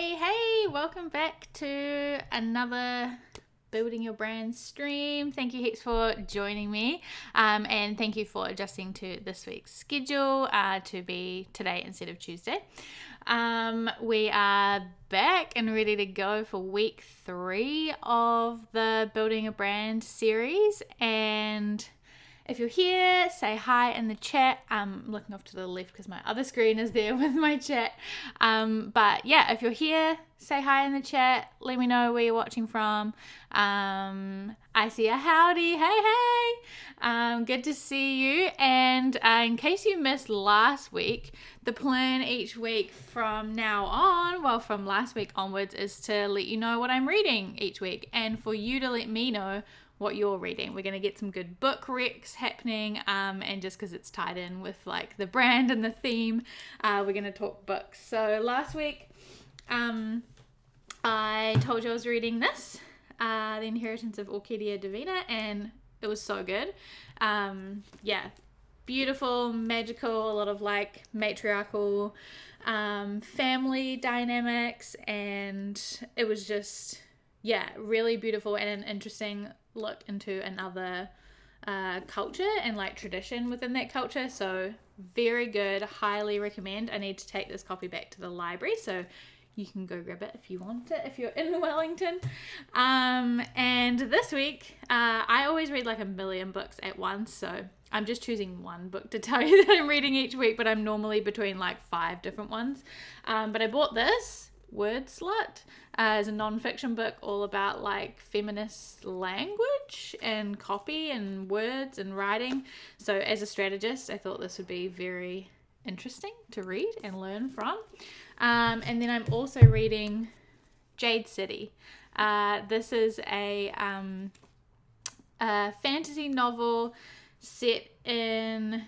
Hey, welcome back to another Building Your Brand stream. Thank you heaps for joining me, and thank you for adjusting to this week's schedule to be today instead of Tuesday. We are back and ready to go for week 3 of the Building a Brand series, and if you're here, say hi in the chat. I'm looking off to the left because my other screen is there with my chat. But yeah, if you're here, say hi in the chat. Let me know where you're watching from. I see a howdy. Hey. Good to see you. And in case you missed last week, the plan each week from now on, well, from last week onwards, is to let you know what I'm reading each week and for you to let me know what you're reading. We're going to get some good book recs happening, and just because it's tied in with like the brand and the theme, we're going to talk books. So last week I told you I was reading this, The Inheritance of Orchidea Divina, and it was so good. Beautiful, magical, a lot of like matriarchal family dynamics, and it was just really beautiful and an interesting look into another culture and like tradition within that culture. So very good, highly recommend. I need to take this copy back to the library, so you can go grab it if you want it, if you're in Wellington. And this week I always read like a million books at once, so I'm just choosing one book to tell you that I'm reading each week, but I'm normally between like 5 different ones. But I bought this Word Slut as a non-fiction book all about like feminist language and copy and words and writing. So as a strategist, I thought this would be very interesting to read and learn from. And then I'm also reading Jade City. This is a fantasy novel set in,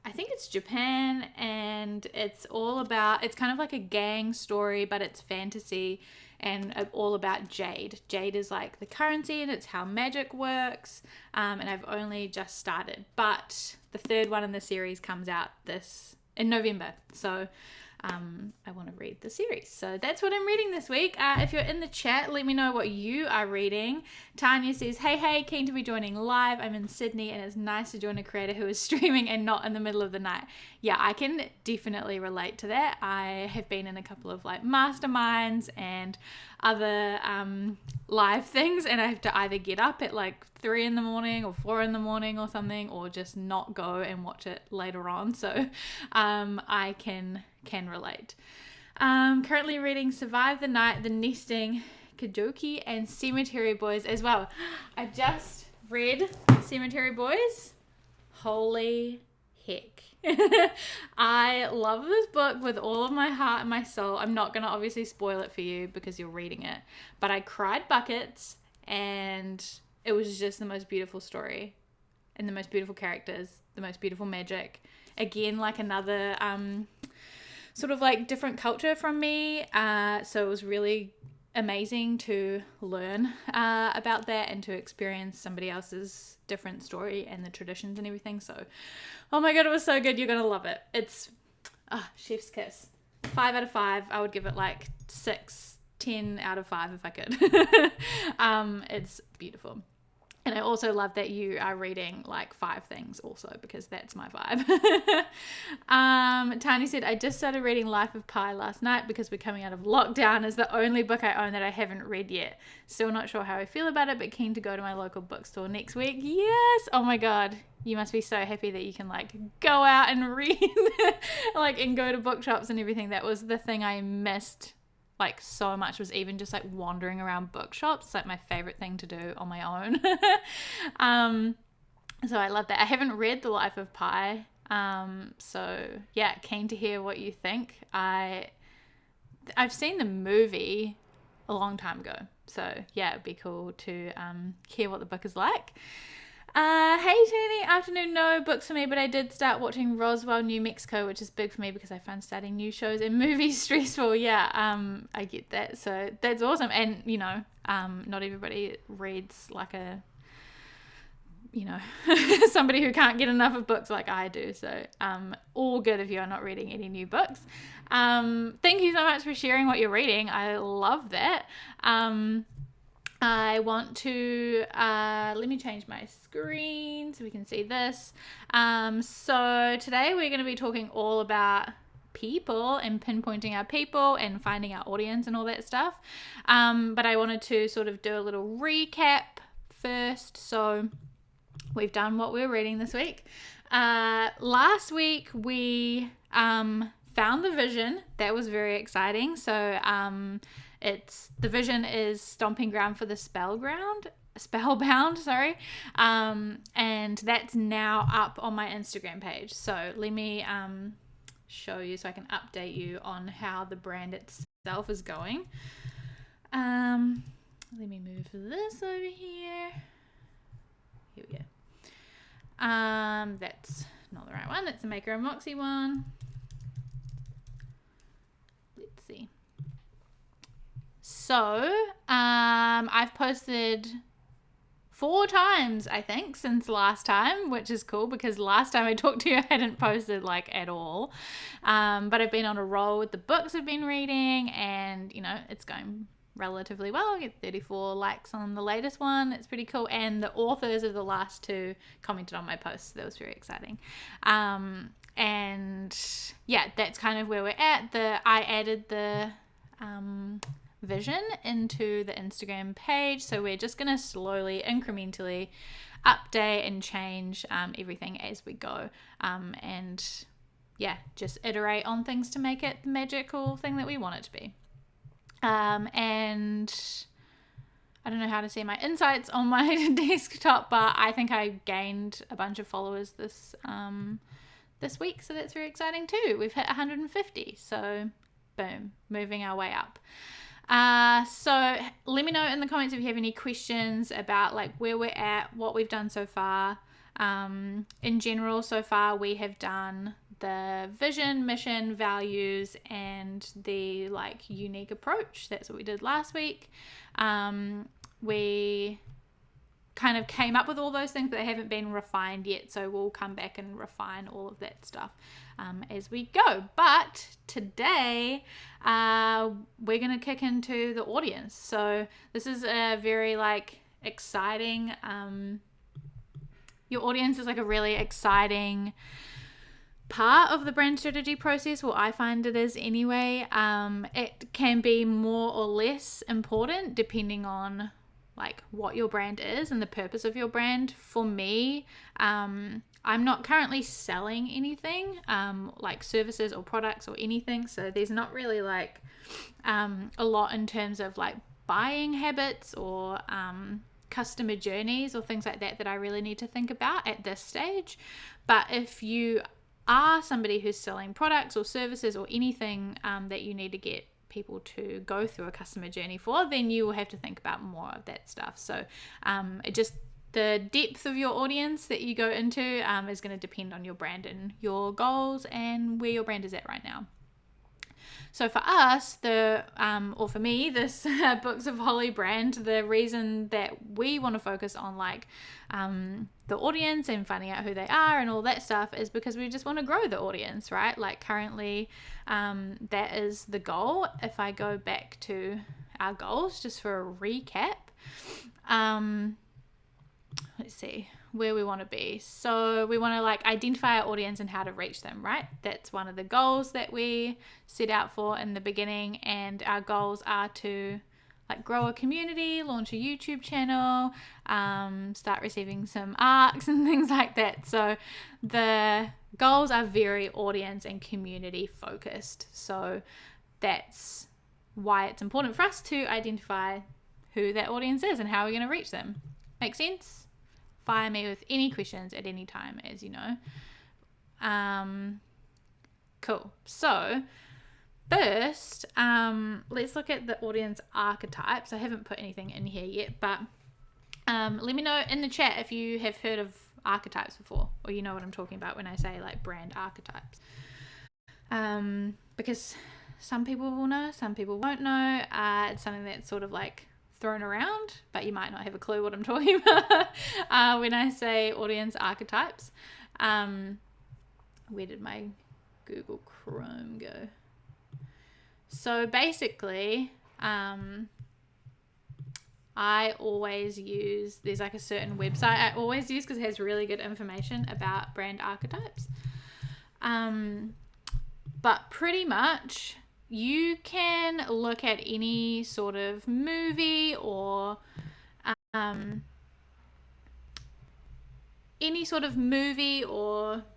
I think it's Japan, and it's kind of like a gang story, but it's fantasy and all about jade. Jade is like the currency, and it's how magic works, and I've only just started, but the 3rd one in the series comes out in November, so I want to read the series. So that's what I'm reading this week. If you're in the chat, let me know what you are reading. Tanya says, hey, keen to be joining live. I'm in Sydney and it's nice to join a creator who is streaming and not in the middle of the night. Yeah, I can definitely relate to that. I have been in a couple of like masterminds and other live things, and I have to either get up at like 3 in the morning or 4 in the morning or something, or just not go and watch it later on. So I can relate. Currently reading Survive the Night, The Nesting, Kajoki, and Cemetery Boys as well. I just read Cemetery Boys. Holy heck. I love this book with all of my heart and my soul. I'm not going to obviously spoil it for you because you're reading it, but I cried buckets, and it was just the most beautiful story and the most beautiful characters, the most beautiful magic. Again, like another sort of like different culture from me, so it was really amazing to learn about that and to experience somebody else's different story and the traditions and everything. So oh my god, it was so good. You're gonna love it. It's chef's kiss. 5 out of 5. I would give it like 6, 10 out of 5 if I could. It's beautiful. And I also love that you are reading like 5 things also, because that's my vibe. Tanya said, I just started reading Life of Pi last night because we're coming out of lockdown. It's the only book I own that I haven't read yet. Still not sure how I feel about it, but keen to go to my local bookstore next week. Yes! Oh my god. You must be so happy that you can like go out and read like and go to bookshops and everything. That was the thing I missed like so much, was even just like wandering around bookshops. It's like my favorite thing to do on my own. So I love that. I haven't read The Life of Pi, so yeah, keen to hear what you think. I've seen the movie a long time ago, so yeah, it'd be cool to hear what the book is like. Hey Tini, afternoon, no books for me, but I did start watching Roswell, New Mexico, which is big for me because I find starting new shows and movies stressful. I get that, so that's awesome. And you know, not everybody reads like a somebody who can't get enough of books like I do. So all good if you are not reading any new books. Thank you so much for sharing what you're reading. I love that. I want to, let me change my screen so we can see this. So today we're going to be talking all about people and pinpointing our people and finding our audience and all that stuff. But I wanted to sort of do a little recap first. So we've done what we're reading this week. Last week we found the vision. That was very exciting. So the vision is stomping ground for the spellbound, and that's now up on my Instagram page. So let me show you so I can update you on how the brand itself is going. Let me move this over here. Here we go. That's not the right one. That's the Maker and Moxie one. Let's see. So, I've posted 4 times, I think, since last time, which is cool because last time I talked to you, I hadn't posted at all. But I've been on a roll with the books I've been reading, and, it's going relatively well. I get 34 likes on the latest one. It's pretty cool. And the authors of the last 2 commented on my post. So that was very exciting. And yeah, that's kind of where we're at. I added the vision into the Instagram page. So we're just going to slowly, incrementally update and change everything as we go. And yeah, just iterate on things to make it the magical thing that we want it to be. And I don't know how to see my insights on my desktop, but I think I gained a bunch of followers this week, so that's very exciting too. We've hit 150, so boom, moving our way up. So let me know in the comments if you have any questions about where we're at, what we've done so far. In general, so far we have done the vision, mission, values, and the unique approach. That's what we did last week. We kind of came up with all those things, but they haven't been refined yet. So we'll come back and refine all of that stuff as we go. But today we're going to kick into the audience. So this is a very exciting, your audience is a really exciting part of the brand strategy process. Well, I find it is anyway. It can be more or less important depending on what your brand is and the purpose of your brand. For me, I'm not currently selling anything services or products or anything, so there's not really a lot in terms of buying habits or customer journeys or things like that I really need to think about at this stage. But if you are somebody who's selling products or services or anything that you need to get people to go through a customer journey for, then you will have to think about more of that stuff. So the depth of your audience that you go into is going to depend on your brand and your goals and where your brand is at right now. So for us, or for me, this Books of Holly brand, the reason that we want to focus on the audience and finding out who they are and all that stuff is because we just want to grow the audience, right? Currently, that is the goal. If I go back to our goals, just for a recap, let's see where we want to be. So we want to identify our audience and how to reach them, right? That's one of the goals that we set out for in the beginning, and our goals are to grow a community, launch a YouTube channel, start receiving some ARCs and things like that. So the goals are very audience and community focused. So that's why it's important for us to identify who that audience is and how we're going to reach them. Make sense? Fire me with any questions at any time, as you know. Cool. So first, let's look at the audience archetypes. I haven't put anything in here yet, but let me know in the chat if you have heard of archetypes before, or you know what I'm talking about when I say brand archetypes. Because some people will know, some people won't know. It's something that's sort of thrown around, but you might not have a clue what I'm talking about when I say audience archetypes. Where did my Google Chrome go? So basically, I always use, there's like a certain website I always use because it has really good information about brand archetypes. But pretty much you can look at any sort of movie or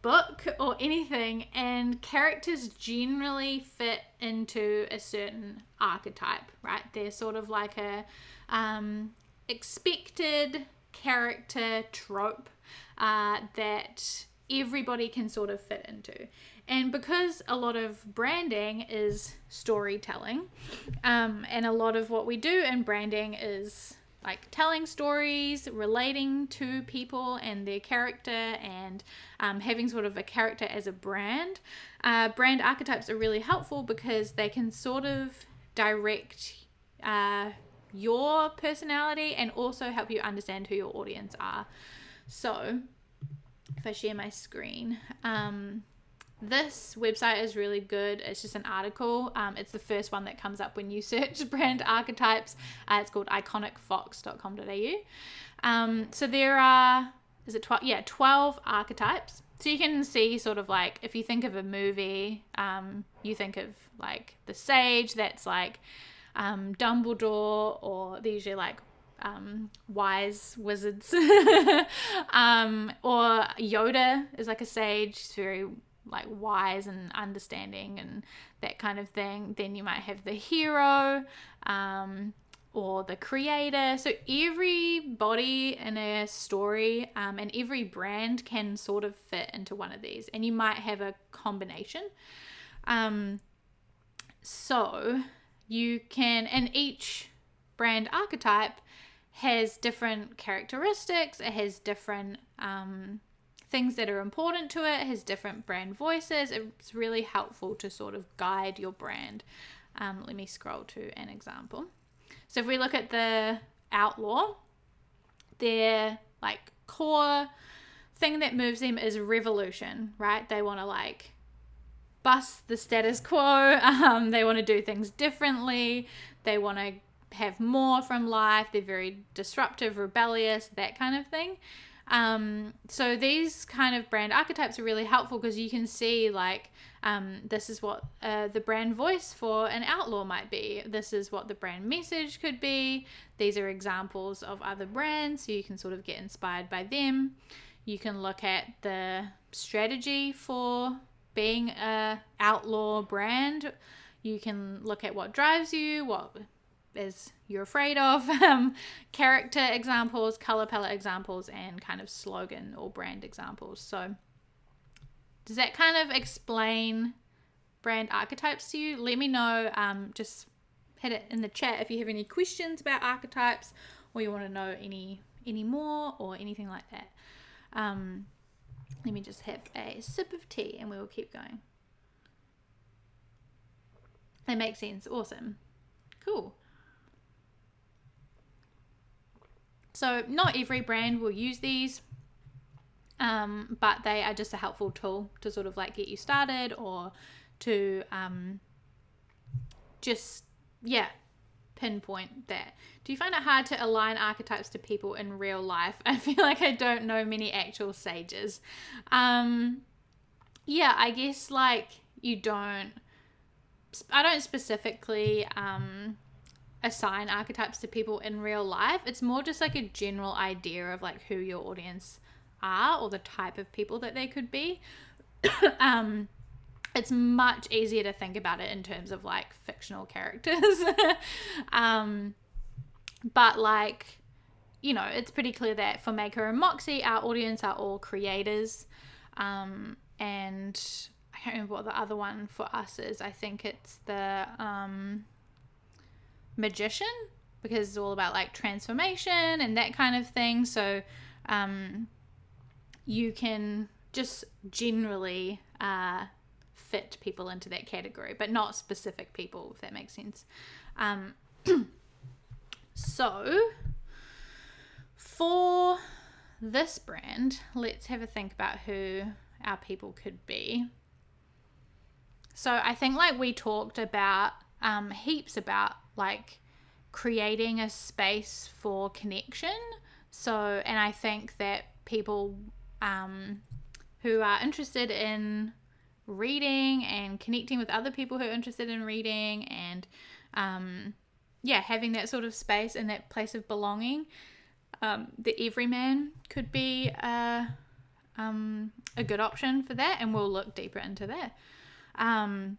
book or anything, and characters generally fit into a certain archetype, right? They're sort of like a expected character trope that everybody can sort of fit into. And because a lot of branding is storytelling, and a lot of what we do in branding is like telling stories, relating to people and their character, and having sort of a character as a brand, brand archetypes are really helpful because they can sort of direct your personality and also help you understand who your audience are. So if I share my screen, this website is really good. It's just an article. It's the first one that comes up when you search brand archetypes. It's called iconicfox.com.au. So there are, 12 archetypes. So you can see sort of like, if you think of a movie, you think of like the sage, that's like Dumbledore, or they're usually like wise wizards. Or Yoda is like a sage. He's very like wise and understanding and that kind of thing. Then you might have the hero, or the creator. So everybody in a story, and every brand can sort of fit into one of these, and you might have a combination. So you can, and each brand archetype has different characteristics. It has different things that are important to it. It has different brand voices. It's really helpful to sort of guide your brand. Let me scroll to an example. So if we look at the outlaw, their like core thing that moves them is revolution, right? They want to like bust the status quo. They want to do things differently. They want to have more from life. They're very disruptive, rebellious, that kind of thing. So these kind of brand archetypes are really helpful because you can see like, this is what the brand voice for an outlaw might be. This is what the brand message could be. These are examples of other brands, so you can sort of get inspired by them. You can look at the strategy for being a outlaw brand. You can look at what drives you, what is you're afraid of, character examples, color palette examples, and kind of slogan or brand examples. So does that kind of explain brand archetypes to you? Let me know. Just hit it in the chat if you have any questions about archetypes, or you want to know any more or anything like that. Let me just have a sip of tea and we will keep going. That makes sense. Awesome. Cool. So not every brand will use these, but they are just a helpful tool to sort of like get you started, or to pinpoint that. Do you find it hard to align archetypes to people in real life? I feel like I don't know many actual sages. I guess like I don't specifically assign archetypes to people in real life. It's more just like a general idea of like who your audience are or the type of people that they could be. It's much easier to think about it in terms of like fictional characters. But like, it's pretty clear that for Maker and Moxie, our audience are all creators. And I can't remember what the other one for us is. I think it's the magician, because it's all about like transformation and that kind of thing. So you can just generally fit people into that category, but not specific people, if that makes sense. So for this brand, let's have a think about who our people could be. So I think like we talked about heaps about like creating a space for connection. So, and I think that people who are interested in reading and connecting with other people who are interested in reading and having that sort of space and that place of belonging, the everyman could be a good option for that, and we'll look deeper into that. And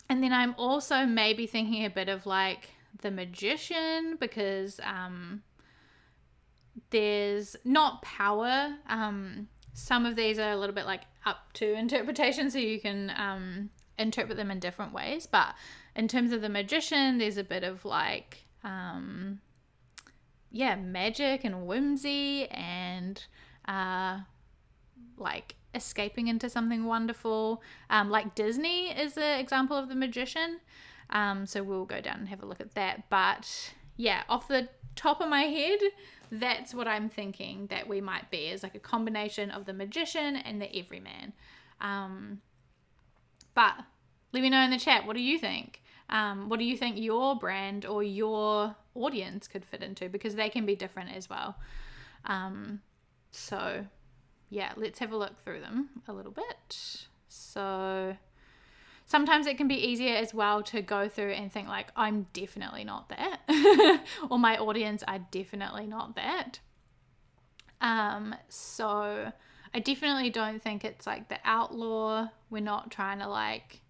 then I'm also maybe thinking a bit of like the magician, because there's not power. Some of these are a little bit like up to interpretation, so you can interpret them in different ways. But in terms of the magician, there's a bit of like magic and whimsy and like escaping into something wonderful. Like Disney is an example of the magician. So we'll go down and have a look at that. But yeah, off the top of my head, that's what I'm thinking that we might be, is like a combination of the magician and the everyman. But let me know in the chat, what do you think? What do you think your brand or your audience could fit into? Because they can be different as well. So yeah, let's have a look through them a little bit. So sometimes it can be easier as well to go through and think like, I'm definitely not that, or my audience are definitely not that. So I definitely don't think it's like the outlaw. We're not trying to like,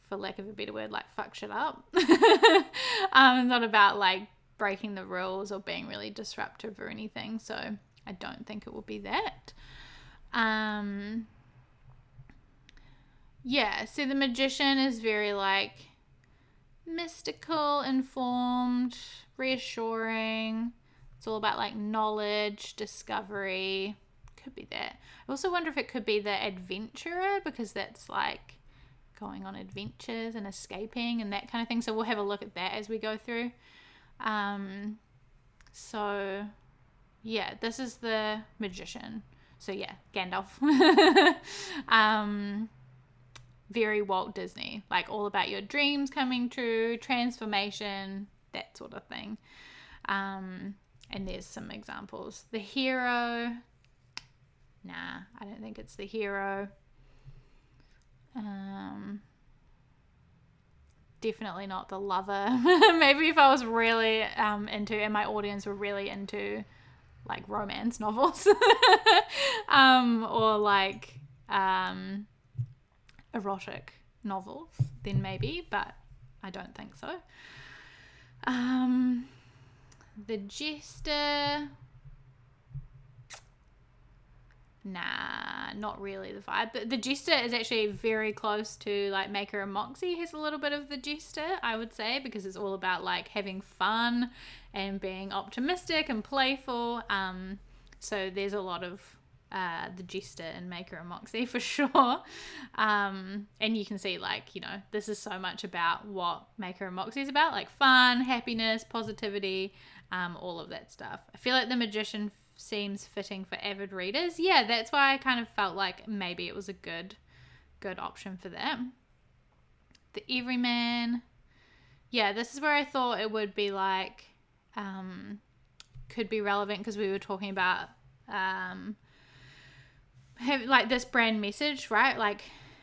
for lack of a better word, like fuck shit up. It's not about like breaking the rules or being really disruptive or anything. So I don't think it will be that. So the magician is very like mystical, informed, reassuring. It's all about like knowledge, discovery. Could be that. I also wonder if it could be the adventurer, because that's like going on adventures and escaping and that kind of thing. So we'll have a look at that as we go through. So yeah, this is the magician. So yeah, Gandalf. Very Walt Disney, like all about your dreams coming true, transformation, that sort of thing. And there's some examples. The hero. Nah, I don't think it's the hero. Definitely not the lover. Maybe if I was really into, and my audience were really into like romance novels or like erotic novels, then maybe, but I don't think so. The jester, nah, not really the vibe. But the jester is actually very close to like Maker and Moxie. Has a little bit of the jester, I would say, because it's all about like having fun and being optimistic and playful. So there's a lot of the jester and Maker and Moxie for sure. And you can see like, you know, this is so much about what Maker and Moxie is about, like fun, happiness, positivity, all of that stuff. I feel like the magician seems fitting for avid readers. Yeah, that's why I kind of felt like maybe it was a good option for them. The everyman, yeah, this is where I thought it would be like could be relevant, because we were talking about like this brand message, right? Like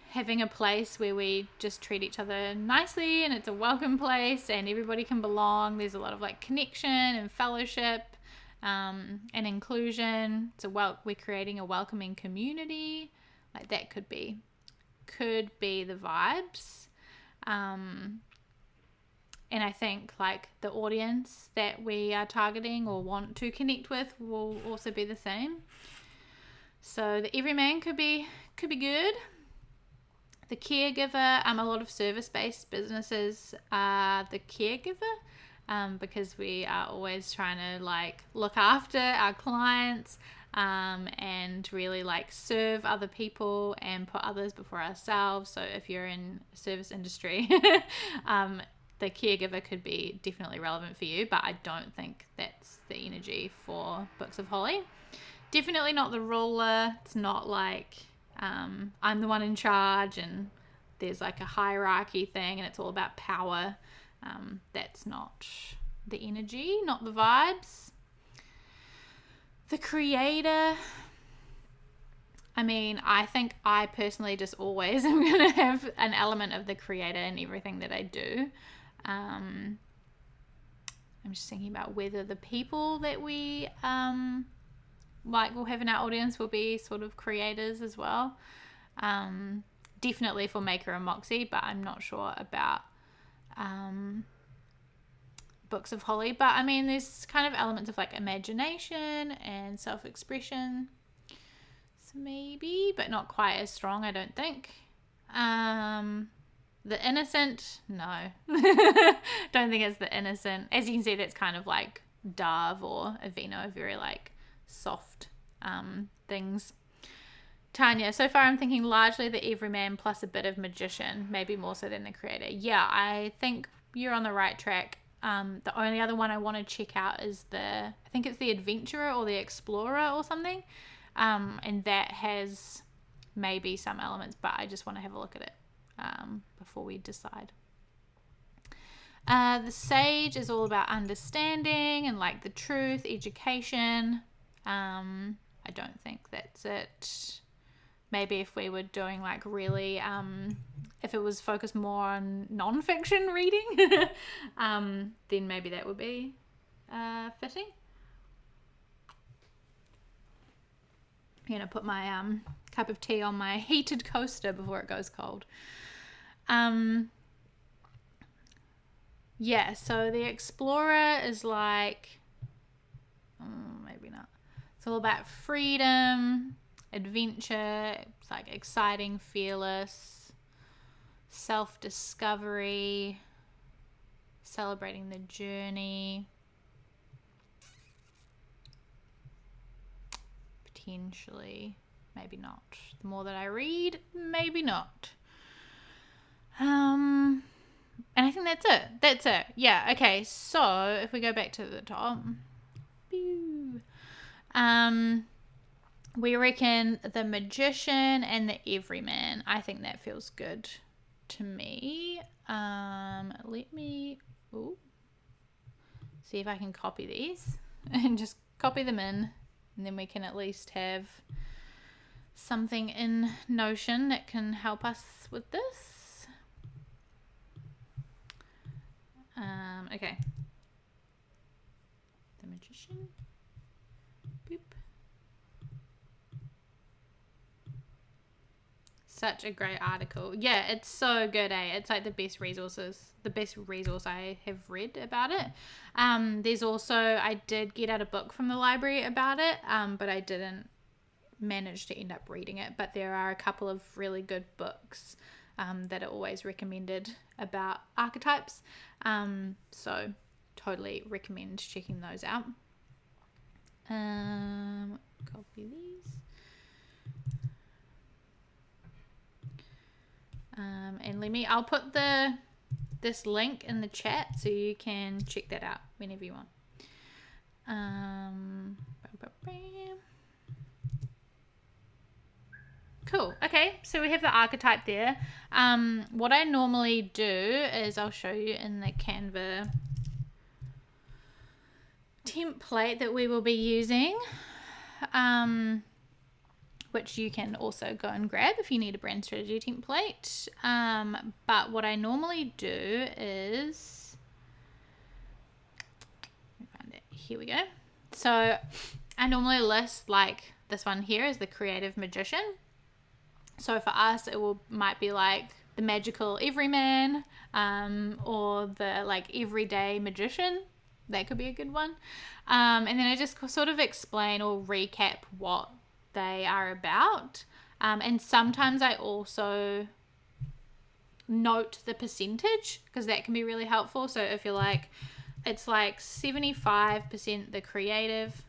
having a place where we just treat each other nicely and it's a welcome place and everybody can belong. There's a lot of like connection and fellowship and inclusion. We're creating a welcoming community. Like that could be the vibes. And I think like the audience that we are targeting or want to connect with will also be the same. So the everyman could be good. The caregiver, a lot of service-based businesses are the caregiver, because we are always trying to like look after our clients and really like serve other people and put others before ourselves. So if you're in the service industry, the caregiver could be definitely relevant for you, but I don't think that's the energy for Books of Holly. Definitely not the ruler. It's not like I'm the one in charge and there's like a hierarchy thing and it's all about power. That's not the energy, not the vibes. The creator, I mean, I think I personally just always am going to have an element of the creator in everything that I do. I'm just thinking about whether the people that we will have in our audience will be sort of creators as well. Definitely for Maker and Moxie, but I'm not sure about Books of Holly. But I mean, there's kind of elements of like imagination and self-expression. So maybe, but not quite as strong, I don't think. The Innocent, no. Don't think it's the Innocent. As you can see, that's kind of like Dove or Avino, very like soft things. Tanya, so far I'm thinking largely the everyman plus a bit of magician, maybe more so than the creator. Yeah, I think you're on the right track. The only other one I want to check out is I think it's the Adventurer or the Explorer or something. And that has maybe some elements, but I just want to have a look at it before we decide. The Sage is all about understanding and like the truth, education. I don't think that's it. Maybe if we were doing like really, if it was focused more on non-fiction reading, then maybe that would be fitting. I'm going to put my cup of tea on my heated coaster before it goes cold. Yeah, so the Explorer is like, maybe not. It's all about freedom, adventure. It's like exciting, fearless, self-discovery, celebrating the journey. Potentially, maybe not. The more that I read, maybe not. And I think that's it. Yeah, okay, so if we go back to the top, we reckon the Magician and the Everyman. I think that feels good to me. Let me see if I can copy these and just copy them in, and then we can at least have something in Notion that can help us with this. Okay. The Magician. Boop. Such a great article. Yeah, it's so good, eh? It's like the best resource I have read about it. There's also, I did get out a book from the library about it, but I didn't manage to end up reading it. But there are a couple of really good books that are always recommended about archetypes. So totally recommend checking those out. Copy these. And I'll put this link in the chat so you can check that out whenever you want. Cool. Okay, so we have the archetype there. What I normally do is I'll show you in the Canva template that we will be using, which you can also go and grab if you need a brand strategy template. But what I normally do is, let me find it. Here we go. So I normally list like this one here is the Creative Magician. So for us, might be like the Magical Everyman, or the like Everyday Magician. That could be a good one. And then I just sort of explain or recap what they are about. And sometimes I also note the percentage, because that can be really helpful. So if you're like, it's like 75% the creative,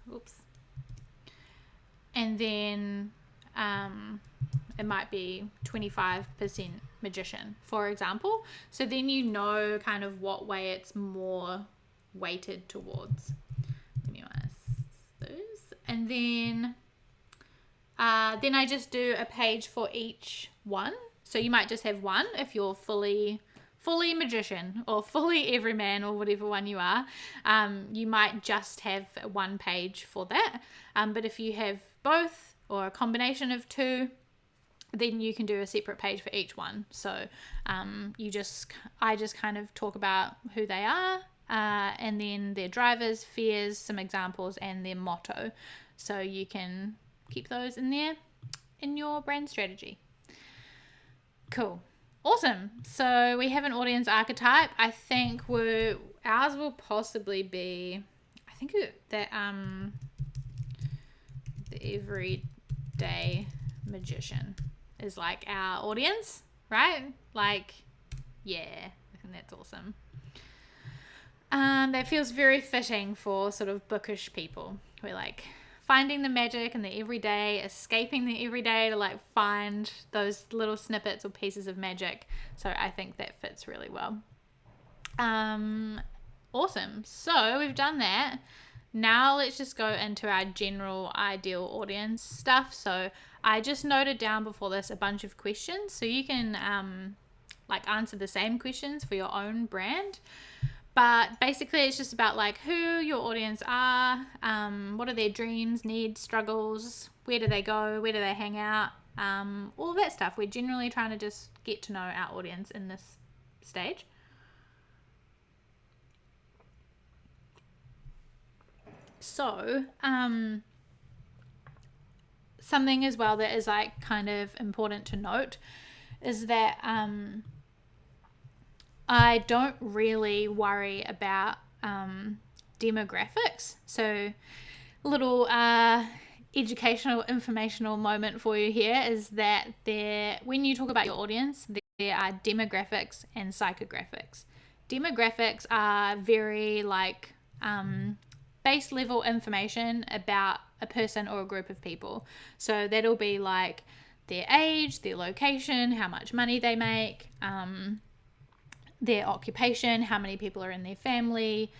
and then it might be 25% magician, for example. So then you know kind of what way it's more weighted towards. Let me minus those. And then I just do a page for each one. So you might just have one if you're fully magician or fully everyman or whatever one you are. You might just have one page for that. But if you have both or a combination of two, then you can do a separate page for each one. So I just kind of talk about who they are, and then their drivers, fears, some examples, and their motto. So you can keep those in there in your brand strategy. Cool. Awesome. So we have an audience archetype. I think ours will possibly be, I think that the everyday magician is like our audience, right? Like, yeah, I think that's awesome. That feels very fitting for sort of bookish people. We're like finding the magic in the everyday, escaping the everyday to like find those little snippets or pieces of magic. So I think that fits really well. Awesome. So we've done that. Now let's just go into our general ideal audience stuff. So I just noted down before this a bunch of questions, so you can like answer the same questions for your own brand. But basically it's just about like who your audience are, what are their dreams, needs, struggles, where do they go, where do they hang out, all that stuff. We're generally trying to just get to know our audience in this stage. So something as well that is like kind of important to note is that I don't really worry about demographics. So little educational, informational moment for you here is that when you talk about your audience, there are demographics and psychographics. Demographics are very like base level information about a person or a group of people. So that'll be like their age, their location, how much money they make, their occupation, how many people are in their family,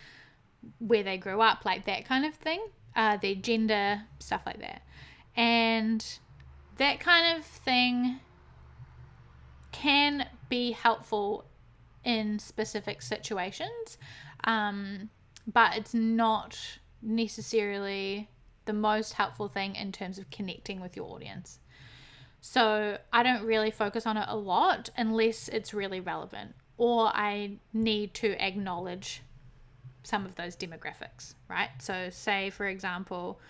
where they grew up, like that kind of thing, their gender, stuff like that. And that kind of thing can be helpful in specific situations, but it's not necessarily the most helpful thing in terms of connecting with your audience. So I don't really focus on it a lot unless it's really relevant or I need to acknowledge some of those demographics, right? So say, for example,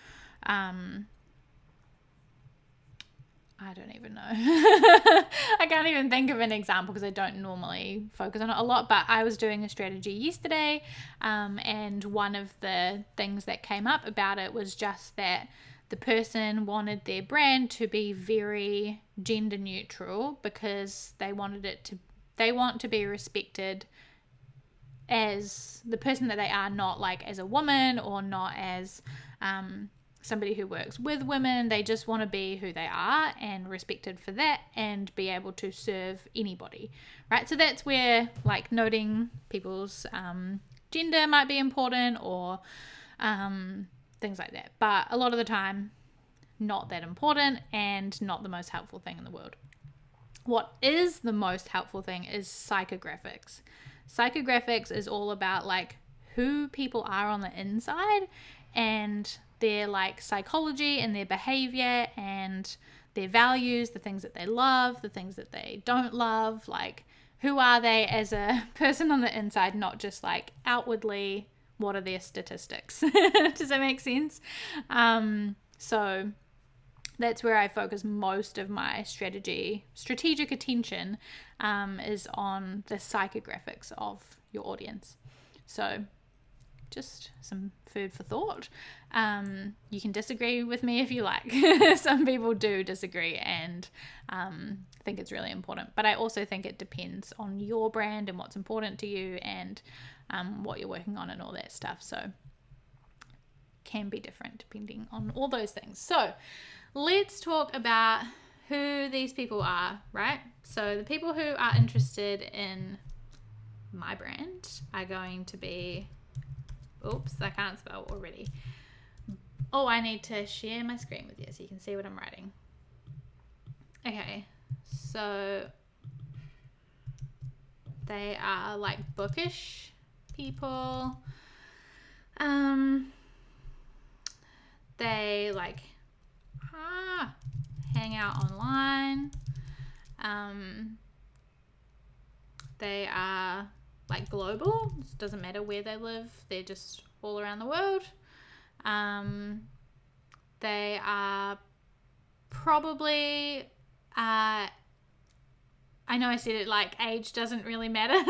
I don't even know. I can't even think of an example because I don't normally focus on it a lot, but I was doing a strategy yesterday, and one of the things that came up about it was just that the person wanted their brand to be very gender neutral because they want to be respected as the person that they are, not like as a woman or not as somebody who works with women. They just want to be who they are and respected for that and be able to serve anybody, right? So that's where like noting people's gender might be important or things like that. But a lot of the time, not that important and not the most helpful thing in the world. What is the most helpful thing is psychographics. Psychographics is all about like who people are on the inside and their like psychology and their behavior and their values, the things that they love, the things that they don't love, like who are they as a person on the inside, not just like outwardly what are their statistics. Does that make sense? So that's where I focus most of my strategic attention is on the psychographics of your audience. So just some food for thought. You can disagree with me if you like. Some people do disagree and think it's really important. But I also think it depends on your brand and what's important to you and what you're working on and all that stuff. So can be different depending on all those things. So let's talk about who these people are, right? So the people who are interested in my brand are going to be, oops, I can't spell already. Oh, I need to share my screen with you so you can see what I'm writing. Okay, so they are like bookish people. They like hang out online. They are like global. It doesn't matter where they live. They're just all around the world. They are probably, I know I said it like age doesn't really matter,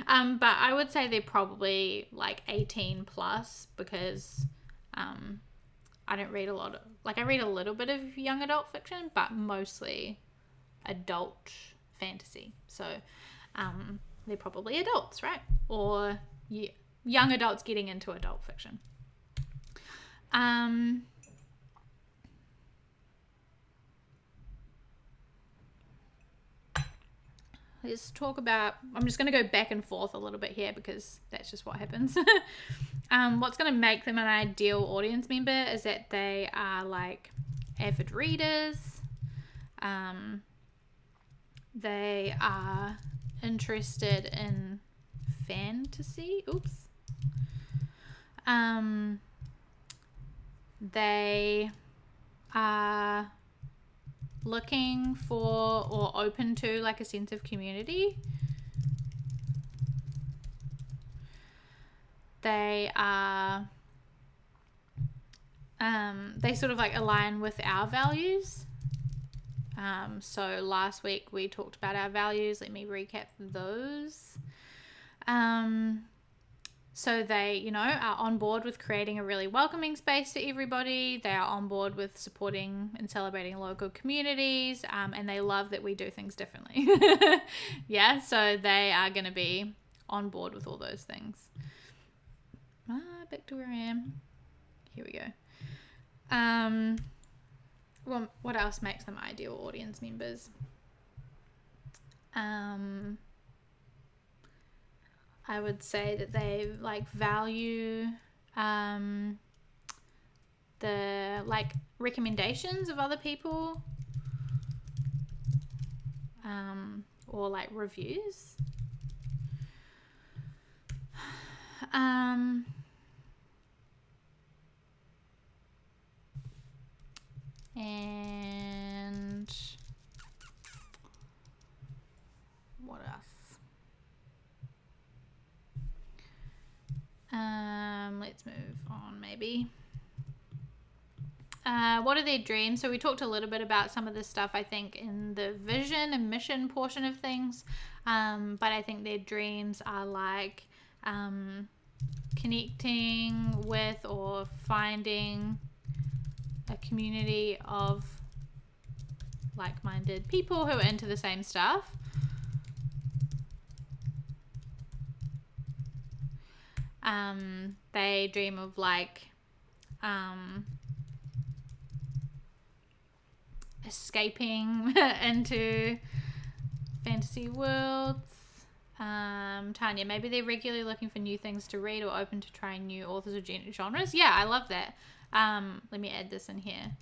but I would say they're probably like 18 plus, because I don't read a lot of, like I read a little bit of young adult fiction, but mostly adult fantasy. So they're probably adults, right? Or young adults getting into adult fiction. Let's talk about, I'm just going to go back and forth a little bit here because that's just what happens. What's going to make them an ideal audience member is that they are like avid readers. They are interested in fantasy. Oops. They are looking for or open to like a sense of community. They are they sort of like align with our values. So last week we talked about our values. Let me recap those. So they, you know, are on board with creating a really welcoming space for everybody. They are on board with supporting and celebrating local communities, and they love that we do things differently. Yeah, so they are going to be on board with all those things. Back to where I am. Here we go. Well, what else makes them ideal audience members? I would say that they like value the like recommendations of other people, or like reviews. And what else? Let's move on maybe. What are their dreams? So we talked a little bit about some of this stuff, I think, in the vision and mission portion of things. But I think their dreams are like connecting with or finding a community of like-minded people who are into the same stuff. They dream of like escaping into fantasy worlds. Tanya, maybe they're regularly looking for new things to read or open to trying new authors or genres. Yeah, I love that. Let me add this in here.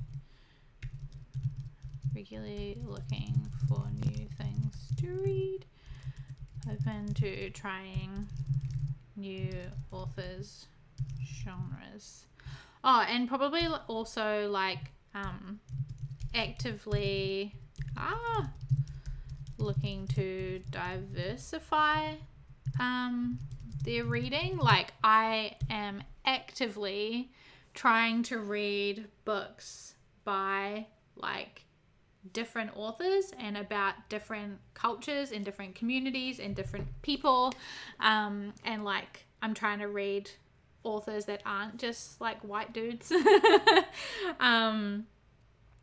Regularly looking for new things to read, open to trying new authors, genres. Oh, and probably also like actively looking to diversify their reading. Like I am actively trying to read books by like different authors and about different cultures and different communities and different people, and like I'm trying to read authors that aren't just like white dudes.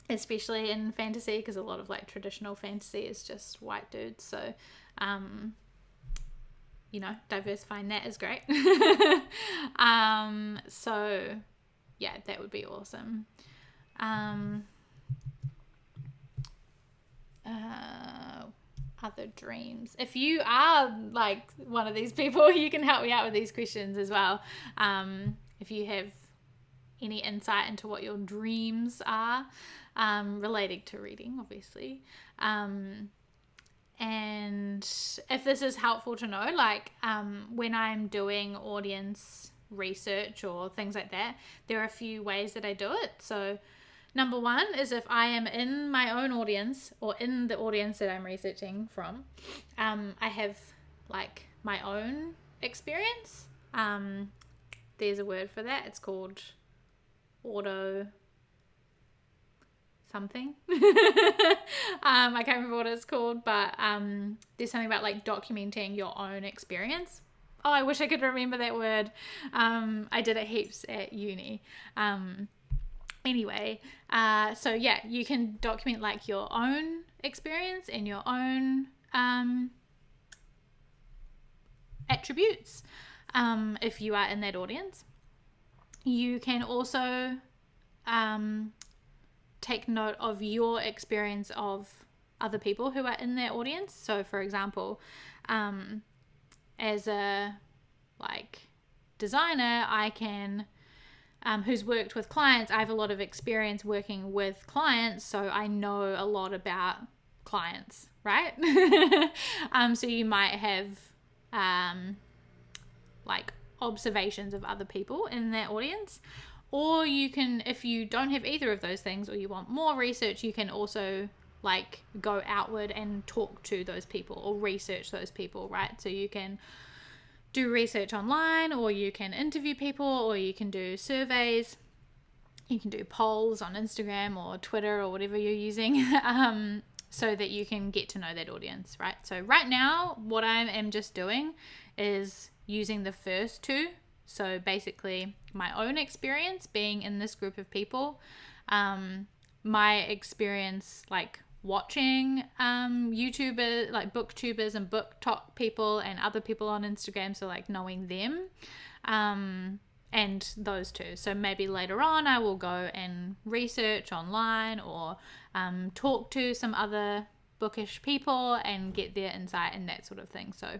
Especially in fantasy, because a lot of like traditional fantasy is just white dudes, so you know, diversifying that is great. So yeah, that would be awesome. Other dreams. If you are like one of these people, you can help me out with these questions as well. If you have any insight into what your dreams are, relating to reading, obviously. And if this is helpful to know, like when I'm doing audience research or things like that, there are a few ways that I do it. So number one is if I am in my own audience or in the audience that I'm researching from, I have like my own experience. There's a word for that. It's called auto something. I can't remember what it's called, but there's something about like documenting your own experience. Oh, I wish I could remember that word. I did it heaps at uni. Anyway, so yeah, you can document like your own experience and your own attributes if you are in that audience. You can also take note of your experience of other people who are in their audience. So for example, as a like designer, I can who's worked with clients, I have a lot of experience working with clients, so I know a lot about clients, right? So you might have like observations of other people in that audience. Or you can, if you don't have either of those things or you want more research, you can also like go outward and talk to those people or research those people, right? So you can do research online, or you can interview people, or you can do surveys. You can do polls on Instagram or Twitter or whatever you're using, so that you can get to know that audience, right? So right now, what I am just doing is using the first two. So basically my own experience being in this group of people, my experience like watching YouTubers, like booktubers and book talk people and other people on Instagram, so like knowing them, and those two. So maybe later on I will go and research online or talk to some other bookish people and get their insight and that sort of thing. So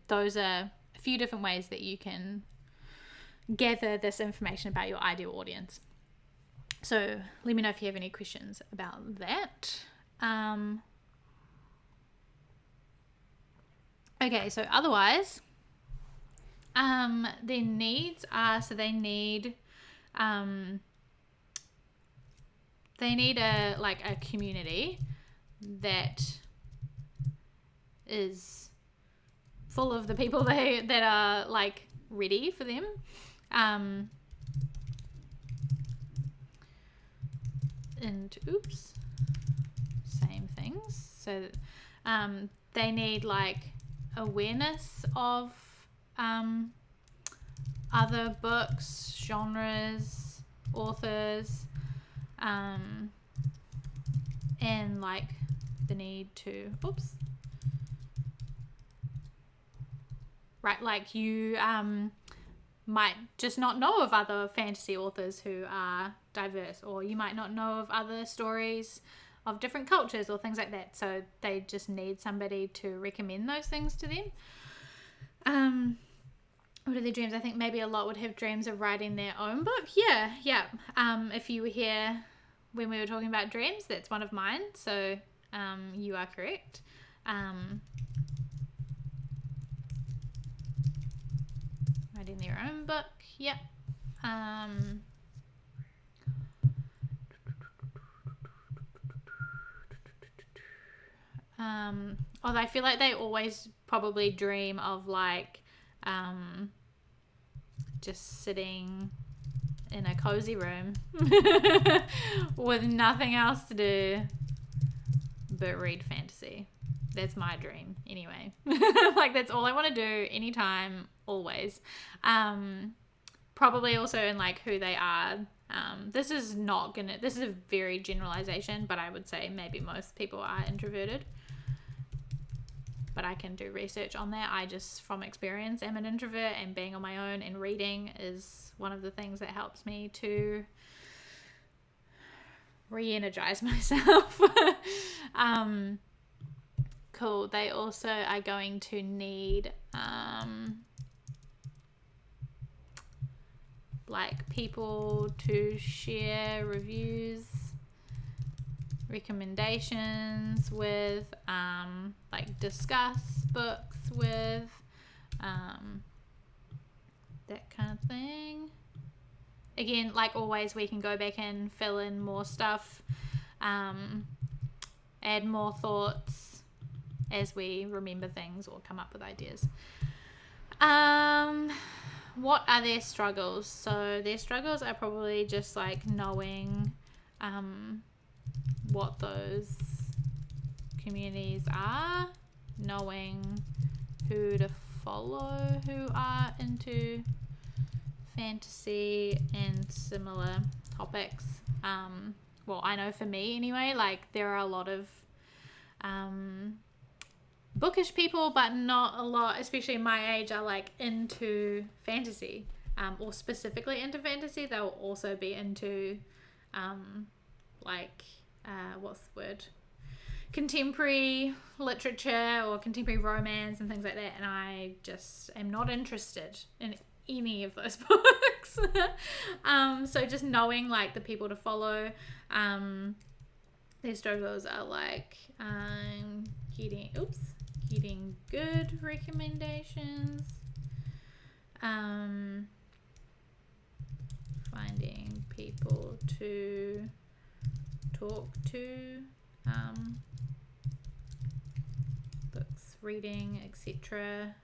those are a few different ways that you can gather this information about your ideal audience. So let me know if you have any questions about that. Okay, so otherwise, their needs are, so they need a community that is full of the people that are like ready for them. And same things. So they need like awareness of other books, genres, authors, and like the need to right, like you might just not know of other fantasy authors who are diverse, or you might not know of other stories of different cultures or things like that. So they just need somebody to recommend those things to them. What are their dreams? I think maybe a lot would have dreams of writing their own book. Yeah. If you were here when we were talking about dreams, that's one of mine. So you are correct. Writing their own book. Yep. Although I feel like they always probably dream of like just sitting in a cozy room with nothing else to do but read fantasy. That's my dream anyway. Like that's all I want to do anytime, always. Probably also in like who they are. This is a very generalization, but I would say maybe most people are introverted. But I can do research on that. I just, from experience, am an introvert, and being on my own and reading is one of the things that helps me to re-energize myself. Cool. They also are going to need like people to share reviews, recommendations with, like discuss books with, that kind of thing. Again, like always, we can go back and fill in more stuff, add more thoughts as we remember things or come up with ideas. What are their struggles? So their struggles are probably just like knowing what those communities are, knowing who to follow who are into fantasy and similar topics. Well, I know for me anyway, like there are a lot of bookish people, but not a lot, especially my age, are like into fantasy, or specifically into fantasy. They'll also be into what's the word, contemporary literature or contemporary romance and things like that, and I just am not interested in any of those books. So just knowing like the people to follow, their struggles are like getting good recommendations, finding people to talk to, books, reading, etc.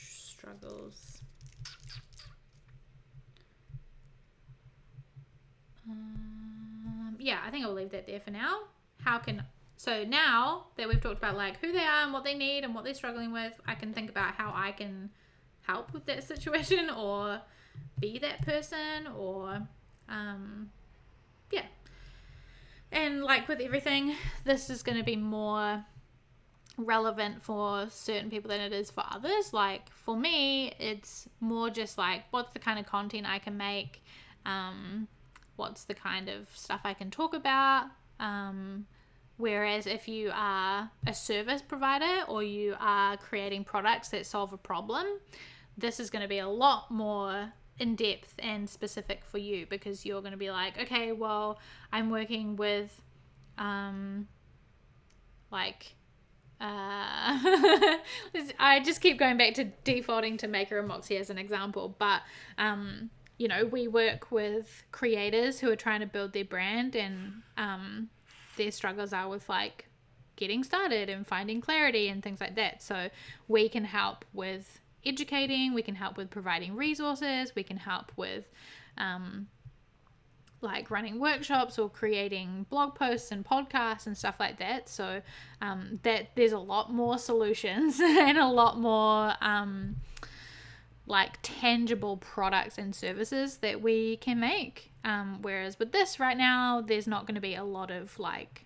Struggles. Yeah, I think I'll leave that there for now. So now that we've talked about like who they are and what they need and what they're struggling with, I can think about how I can help with that situation or be that person, or yeah. And like with everything, this is going to be more relevant for certain people than it is for others. Like for me, it's more just like what's the kind of content I can make, what's the kind of stuff I can talk about, whereas if you are a service provider or you are creating products that solve a problem, this is going to be a lot more in-depth and specific for you, because you're going to be like, okay, well, I'm working with I just keep going back to defaulting to Maker and Moxie as an example, but we work with creators who are trying to build their brand, and their struggles are with like getting started and finding clarity and things like that. So we can help with educating, we can help with providing resources, we can help with like running workshops or creating blog posts and podcasts and stuff like that. So that there's a lot more solutions and a lot more like tangible products and services that we can make, whereas with this right now, there's not going to be a lot of like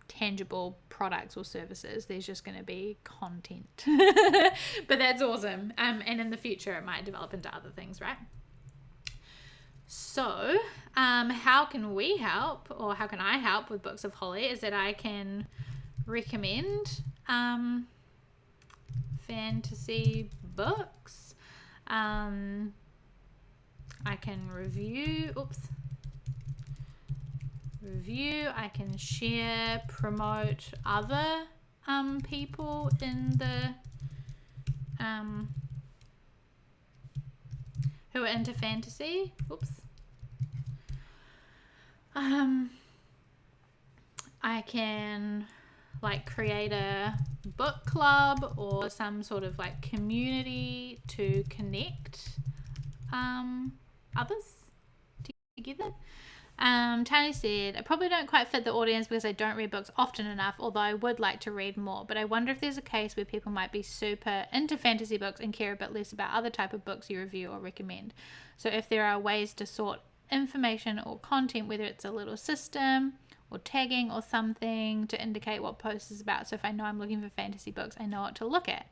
tangible products or services. There's just going to be content. But that's awesome, and in the future it might develop into other things, right? So how can we help, or how can I help with Books of Holly, is that I can recommend fantasy books. I can review, I can share, promote other people in the who are into fantasy. I can like create a book club or some sort of like community to connect others together. Tony said, I probably don't quite fit the audience because I don't read books often enough, although I would like to read more, but I wonder if there's a case where people might be super into fantasy books and care a bit less about other type of books you review or recommend. So if there are ways to sort information or content, whether it's a little system or tagging or something to indicate what post is about. So if I know I'm looking for fantasy books, I know what to look at.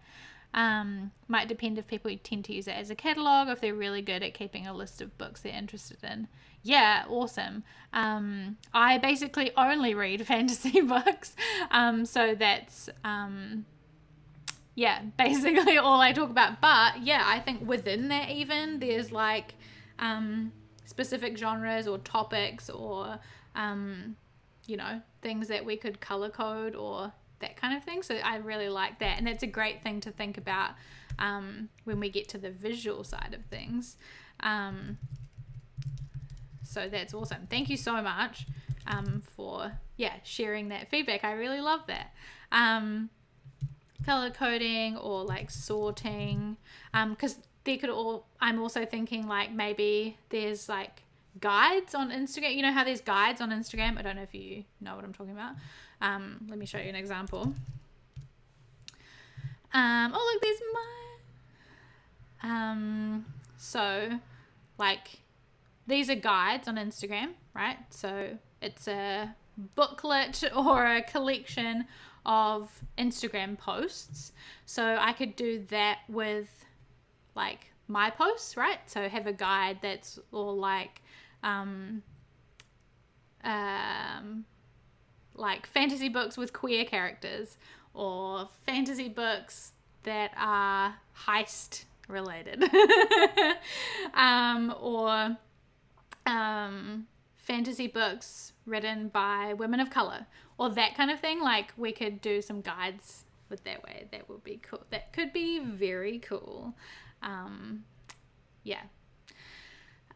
Might depend if people tend to use it as a catalog, if they're really good at keeping a list of books they're interested in. Yeah, awesome. I basically only read fantasy books, so that's yeah, basically all I talk about. But yeah, I think within that even there's like specific genres or topics or you know, things that we could color code or that kind of thing. So I really like that, and that's a great thing to think about when we get to the visual side of things. So that's awesome. Thank you so much for sharing that feedback. I really love that. Color coding or like sorting, because they could all, I'm also thinking like maybe there's like guides on Instagram. You know how there's guides on Instagram? I don't know if you know what I'm talking about. Let me show you an example. Oh look, there's my so like these are guides on Instagram, right? So it's a booklet or a collection of Instagram posts. So I could do that with like my posts, right? So have a guide that's all like fantasy books with queer characters, or fantasy books that are heist related, or fantasy books written by women of color, or that kind of thing. Like we could do some guides with that way. That would be cool. That could be very cool. Yeah.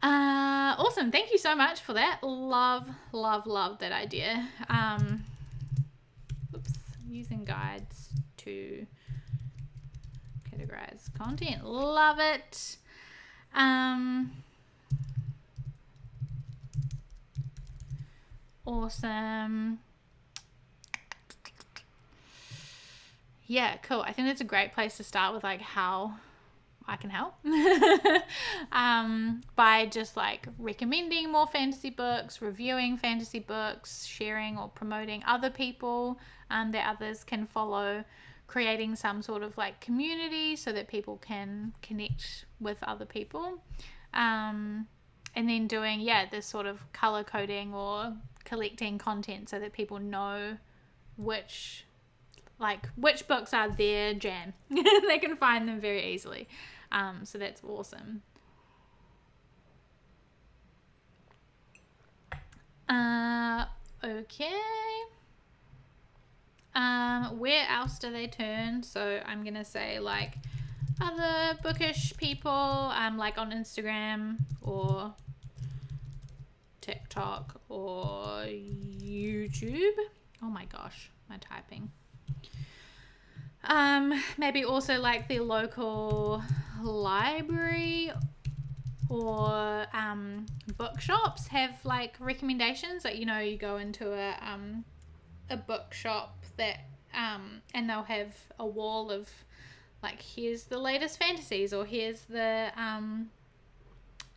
Awesome. Thank you so much for that. Love that idea. Using guides to categorize content. Love it. Awesome. Yeah, cool. I think that's a great place to start with like how I can help by just like recommending more fantasy books, reviewing fantasy books, sharing or promoting other people that others can follow, creating some sort of like community so that people can connect with other people, and then doing this sort of color coding or collecting content so that people know which books are their jam. They can find them very easily. So that's awesome. Okay. Where else do they turn? So I'm gonna say like other bookish people, like on Instagram or TikTok or YouTube. Oh my gosh, my typing. Maybe also like the local library or bookshops have like recommendations. Like, you know, you go into a bookshop that and they'll have a wall of like, here's the latest fantasies, or here's the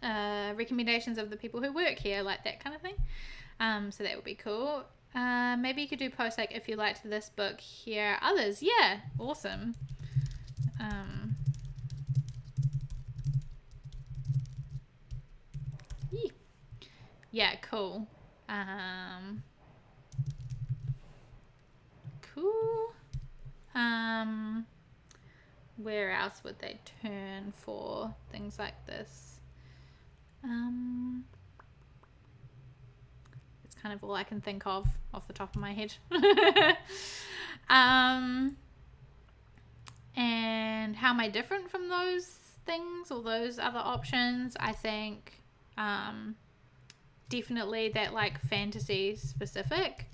recommendations of the people who work here, like that kind of thing. So that would be cool. Maybe you could do posts like, if you liked this book, here are others. Yeah, awesome. Yeah, cool. Cool. Where else would they turn for things like this? It's kind of all I can think of off the top of my head. And how am I different from those things or those other options? I think definitely that like fantasy specific.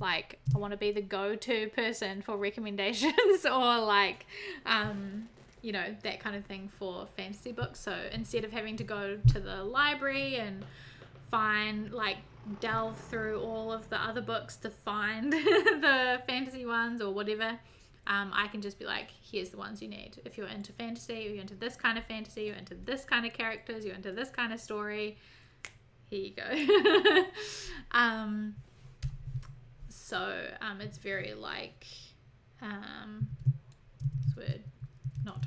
Like, I want to be the go-to person for recommendations or like, you know, that kind of thing for fantasy books. So instead of having to go to the library and find, like, delve through all of the other books to find the fantasy ones or whatever, I can just be like, here's the ones you need. If you're into fantasy, or you're into this kind of fantasy, you're into this kind of characters, you're into this kind of story, here you go. So it's very like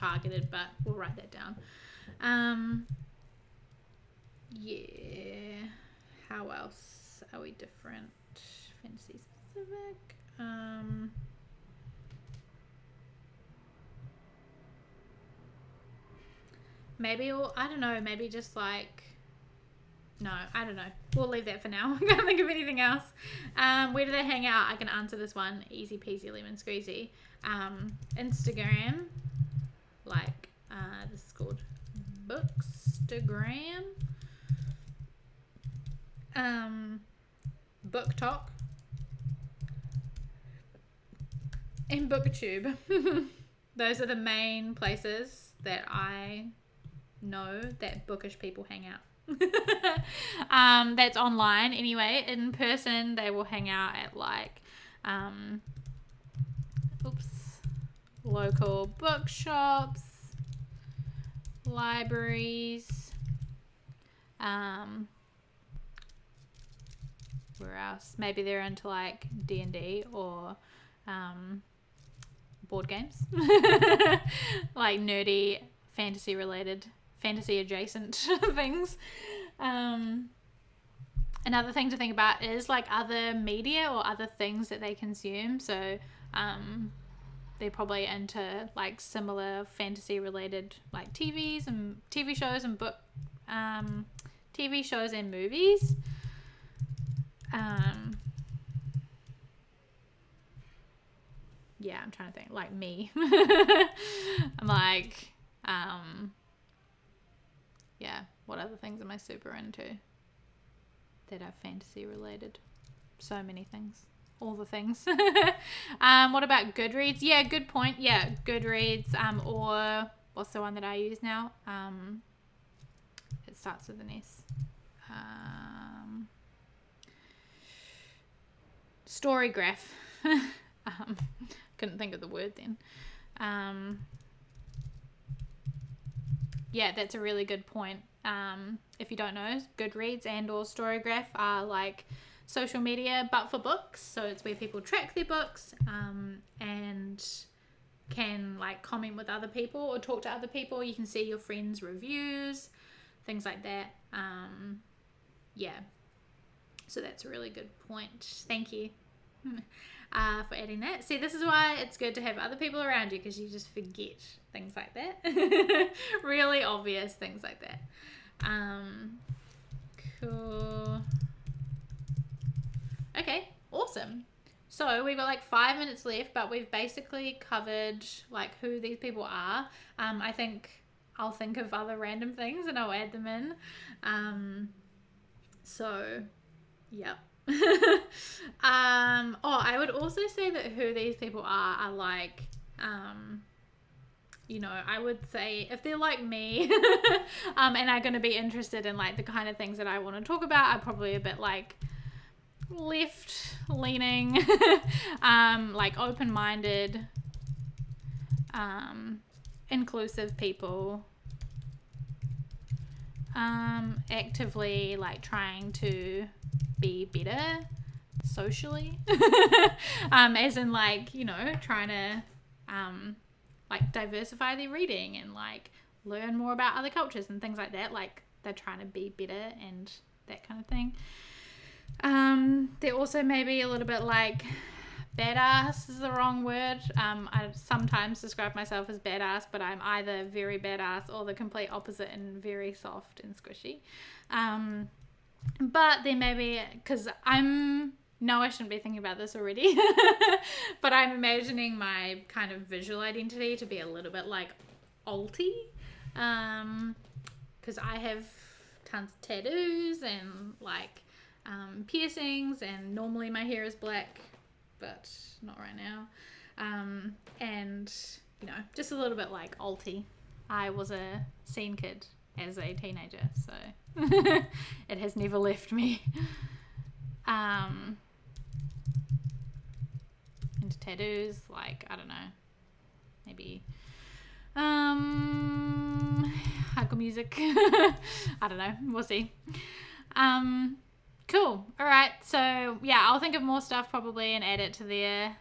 targeted, but we'll write that down. Yeah. How else are we different? Fantasy specific. Maybe, I don't know, maybe just like, no, I don't know. We'll leave that for now. I can't think of anything else. Where do they hang out? I can answer this one. Easy peasy lemon squeezy. Instagram. Like, this is called Bookstagram. Book Talk. And BookTube. Those are the main places that I know that bookish people hang out. That's online anyway. In person they will hang out at like local bookshops, libraries, where else? Maybe they're into like D&D or board games. Like nerdy fantasy adjacent things. Another thing to think about is like other media or other things that they consume. So they're probably into like similar fantasy related like TV shows and TV shows and movies. Yeah, I'm trying to think, like me. I'm like, yeah, what other things am I super into that are fantasy related? So many things. All the things. What about Goodreads? Yeah, good point. Yeah, Goodreads, or what's the one that I use now? It starts with an S. Storygraph. Couldn't think of the word then. Yeah, that's a really good point. If you don't know, Goodreads and or Storygraph are like social media but for books. So it's where people track their books and can like comment with other people or talk to other people. You can see your friends' reviews, things like that. Yeah, so that's a really good point. Thank you for adding that. See, this is why it's good to have other people around you, because you just forget things like that. Really obvious things like that. Cool. Okay, awesome. So we've got like 5 minutes left, but we've basically covered like who these people are. I think I'll think of other random things and I'll add them in. So, yep. I would also say that who these people are like, you know, I would say if they're like me, and are going to be interested in like the kind of things that I want to talk about, are probably a bit like left leaning, like open-minded, inclusive people, actively like trying to be better socially, as in like, you know, trying to like diversify their reading and like learn more about other cultures and things like that. Like they're trying to be better and that kind of thing. They're also maybe a little bit like badass is the wrong word. I sometimes describe myself as badass, but I'm either very badass or the complete opposite and very soft and squishy. But then maybe, because I shouldn't be thinking about this already, but I'm imagining my kind of visual identity to be a little bit like alty, because I have tons of tattoos and like piercings, and normally my hair is black, but not right now, and you know, just a little bit like alty. I was a scene kid as a teenager, so it has never left me. Into tattoos, like, I don't know, maybe hardcore music. I don't know, we'll see. Cool. All right, so yeah, I'll think of more stuff probably and add it to there.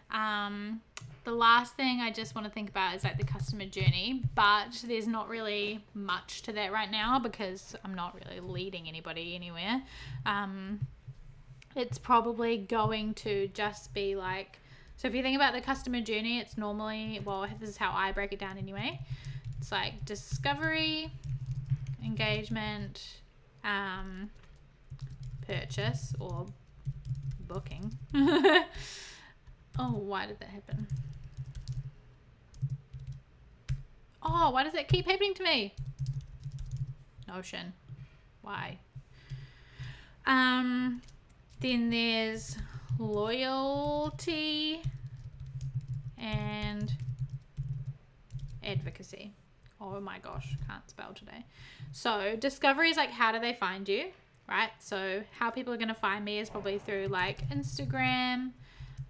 the last thing I just want to think about is like the customer journey, but there's not really much to that right now because I'm not really leading anybody anywhere. It's probably going to just be like, so if you think about the customer journey, it's normally, well, this is how I break it down anyway. It's like discovery, engagement, purchase or booking. Oh, why did that happen? Oh, why does that keep happening to me? Notion. Why? Then there's loyalty and advocacy. Oh my gosh, can't spell today. So discovery is like, how do they find you, right? So how people are going to find me is probably through like Instagram,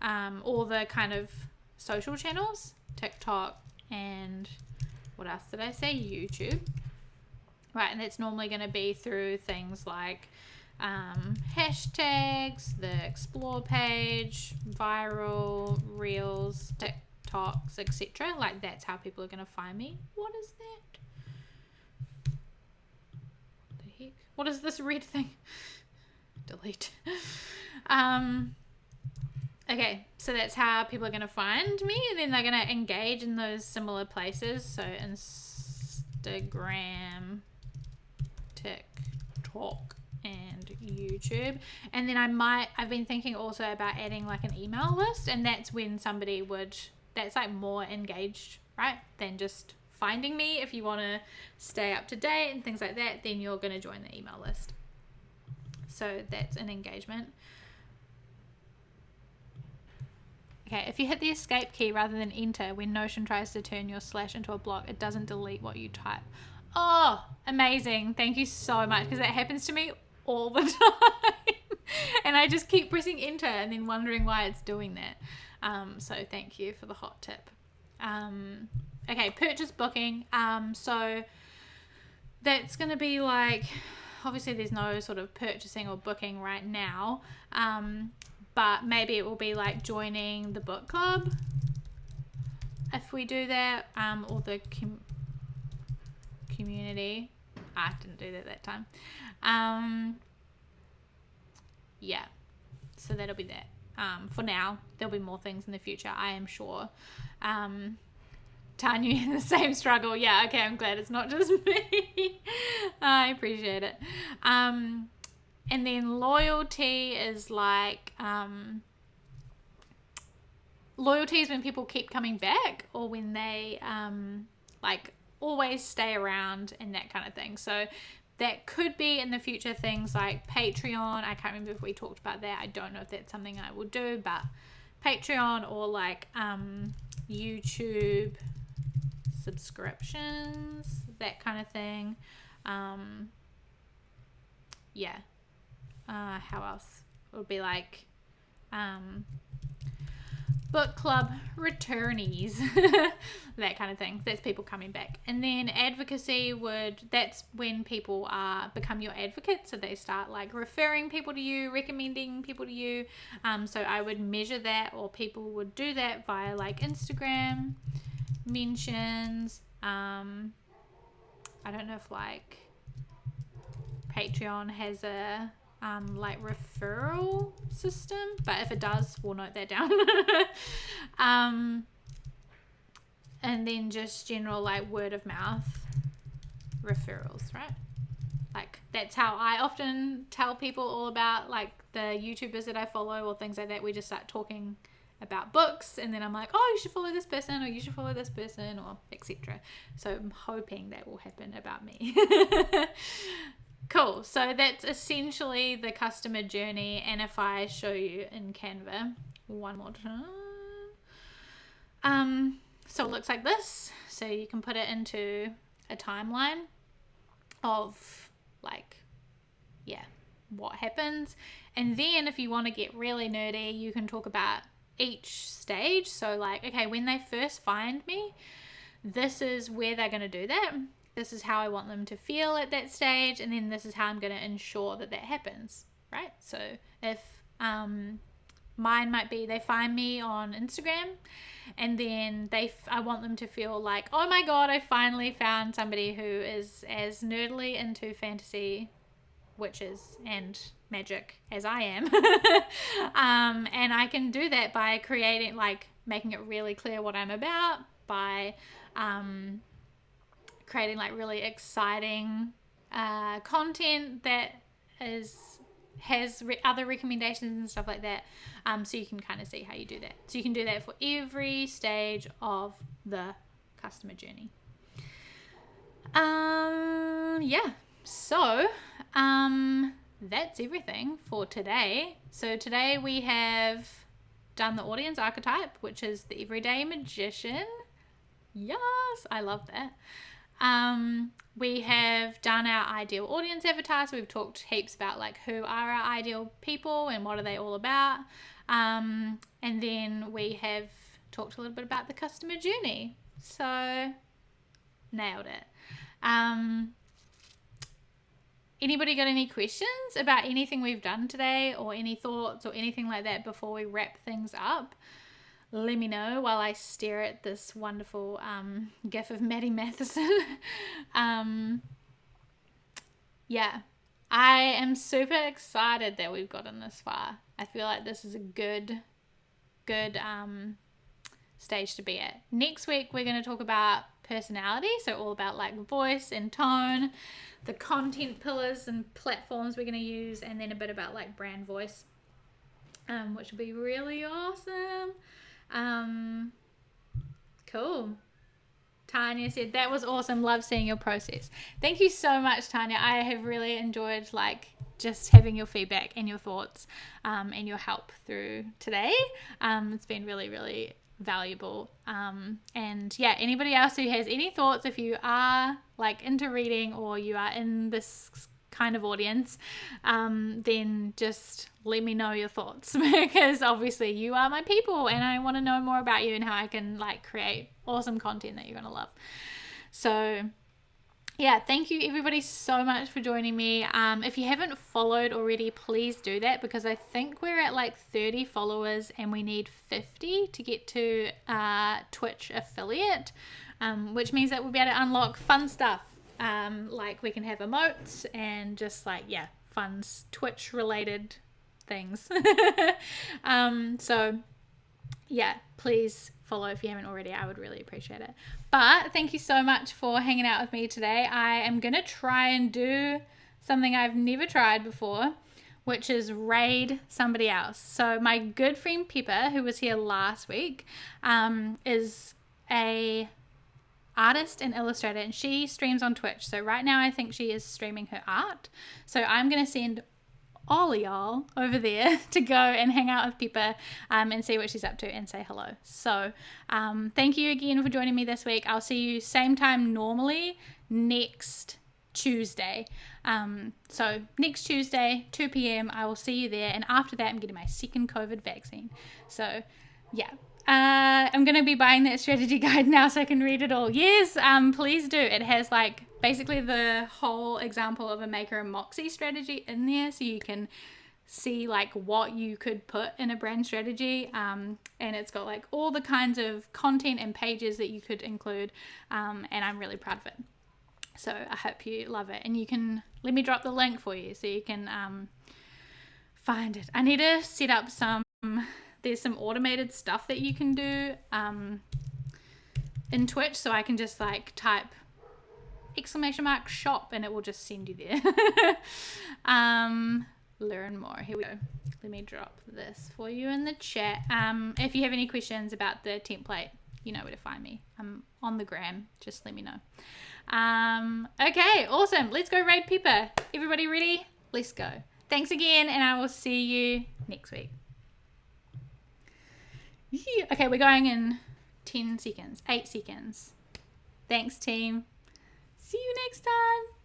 all the kind of social channels, TikTok, and what else did I say? YouTube. Right, and it's normally going to be through things like hashtags, the explore page, viral, reels, TikToks, etc. Like that's how people are going to find me. What is that? The heck? What is this red thing? Delete. Okay, so that's how people are going to find me, and then they're going to engage in those similar places. So Instagram, TikTok, and YouTube. And then I've been thinking also about adding like an email list, and that's when somebody that's like more engaged, right, than just finding me. If you want to stay up to date and things like that, then you're going to join the email list. So that's an engagement. Okay, if you hit the escape key rather than enter when Notion tries to turn your slash into a block, it doesn't delete what you type. Oh, amazing. Thank you so much, because that happens to me all the time. And I just keep pressing enter and then wondering why it's doing that. So thank you for the hot tip. Okay, purchase booking. So that's going to be like, obviously there's no sort of purchasing or booking right now. But maybe it will be like joining the book club if we do that, or the community. I didn't do that time. Yeah, so that'll be that. For now, there'll be more things in the future, I am sure. Tanya in the same struggle. Yeah, okay, I'm glad it's not just me. I appreciate it. And then loyalty is like, loyalty is when people keep coming back, or when they like always stay around and that kind of thing. So that could be in the future things like Patreon. I can't remember if we talked about that. I don't know if that's something I will do, but Patreon, or like YouTube subscriptions, that kind of thing. Yeah. How else? It would be like book club returnees, that kind of thing. That's people coming back. And then advocacy that's when people become your advocates. So they start like referring people to you, recommending people to you. So I would measure that, or people would do that via like Instagram mentions. I don't know if like Patreon has a like referral system, but if it does, we'll note that down. And then just general like word of mouth referrals, right? Like that's how I often tell people all about like the YouTubers that I follow or things like that. We just start talking about books, and then I'm like, oh, you should follow this person, or you should follow this person, or etc. So I'm hoping that will happen about me. Cool. So that's essentially the customer journey. And if I show you in Canva one more time, so it looks like this. So you can put it into a timeline of like, yeah, what happens. And then if you want to get really nerdy, you can talk about each stage. So like, okay, when they first find me, this is where they're going to do that. This is how I want them to feel at that stage, and then this is how I'm going to ensure that that happens, right? So if mine might be they find me on Instagram, and then I want them to feel like, oh my god, I finally found somebody who is as nerdily into fantasy, witches, and magic as I am. And I can do that by creating, like, making it really clear what I'm about, by creating like really exciting content that has other recommendations and stuff like that, so you can kind of see how you do that. So you can do that for every stage of the customer journey. Yeah, so that's everything for today. So today we have done the audience archetype, which is the everyday magician. Yes, I love that. We have done our ideal audience avatar, so we've talked heaps about like who are our ideal people and what are they all about, and then we have talked a little bit about the customer journey. So nailed it. Anybody got any questions about anything we've done today, or any thoughts or anything like that before we wrap things up? Let me know while I stare at this wonderful gif of Maddie Matheson. Yeah, I am super excited that we've gotten this far. I feel like this is a good stage to be at. Next week we're going to talk about personality, so all about like voice and tone, the content pillars and platforms we're going to use, and then a bit about like brand voice, which will be really awesome. Cool. Tanya said, that was awesome. Love seeing your process. Thank you so much, Tanya. I have really enjoyed like just having your feedback and your thoughts, and your help through today. It's been really, really valuable. And yeah, anybody else who has any thoughts, if you are like into reading or you are in this kind of audience, then just let me know your thoughts, because obviously you are my people and I want to know more about you and how I can like create awesome content that you're going to love. So yeah, thank you everybody so much for joining me. If you haven't followed already, please do that, because I think we're at like 30 followers and we need 50 to get to Twitch affiliate, which means that we'll be able to unlock fun stuff. Like we can have emotes and just like, yeah, fun Twitch related things. So yeah, please follow if you haven't already. I would really appreciate it. But thank you so much for hanging out with me today. I am going to try and do something I've never tried before, which is raid somebody else. So my good friend Pippa, who was here last week, is a artist and illustrator, and she streams on Twitch. So right now I think she is streaming her art. So I'm going to send all of y'all over there to go and hang out with Pippa, and see what she's up to and say hello. So thank you again for joining me this week. I'll see you same time normally next Tuesday. So next Tuesday 2 p.m. I will see you there, and after that I'm getting my second COVID vaccine. So yeah, I'm going to be buying that strategy guide now so I can read it all. Yes, please do. It has like basically the whole example of a Maker and Moxie strategy in there, so you can see like what you could put in a brand strategy, and it's got like all the kinds of content and pages that you could include, and I'm really proud of it. So I hope you love it, and you can let me drop the link for you so you can find it. I need to set up there's some automated stuff that you can do in Twitch, so I can just like type !shop and it will just send you there. Learn more. Here we go. Let me drop this for you in the chat. If you have any questions about the template, you know where to find me. I'm on the gram. Just let me know. Okay, awesome. Let's go raid Pippa. Everybody ready? Let's go. Thanks again, and I will see you next week. Okay, we're going in 10 seconds, 8 seconds. Thanks, team. See you next time.